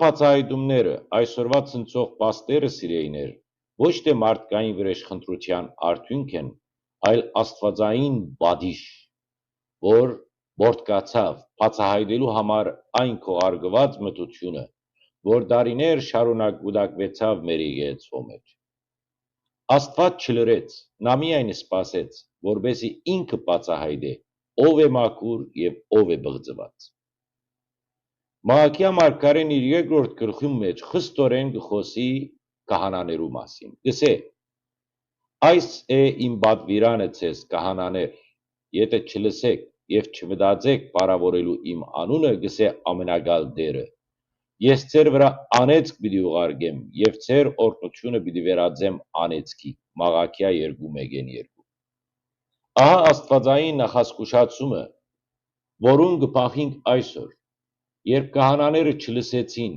բացահայտումները այսօրվա ցնցող պաստերը սիրեիներ ոչ թե մարդկային վրեժխնդրության արդյունք են, այլ աստվածային բադիշ, որ բորտկացավ բացահայտելու համար այն քողարկված մթությունը, որ դարիներ շարունակ կուտակվեցավ մեր եկեղեցու մեջ։ Աստված չլրեց, նա միայն սպասեց, որպեսզի ինքը բացահայտե, ով է մաքուր եւ ով է բղծված։ Մաղաքիա մարգարեն իր երկրորդ գլխի մեջ խստորեն կխոսի քահանաներու մասին։ Գսե. այս է իմ պատվիրանը ցես քահանաներ, եթե չլսեք եւ չմտածեք բարավորելու իմ անունը, գսե ամենակալ Տերը։ Ես ձեր վրա անեծք պիտի ուղարկեմ եւ ձեր օրհնությունը պիտի վերածեմ անեծքի։ Մաղաքիա 2:1-2։ Ահա աստվածային նախասկուշացումը, որուն կփախինք այսօր, երբ քահանաները չլսեցին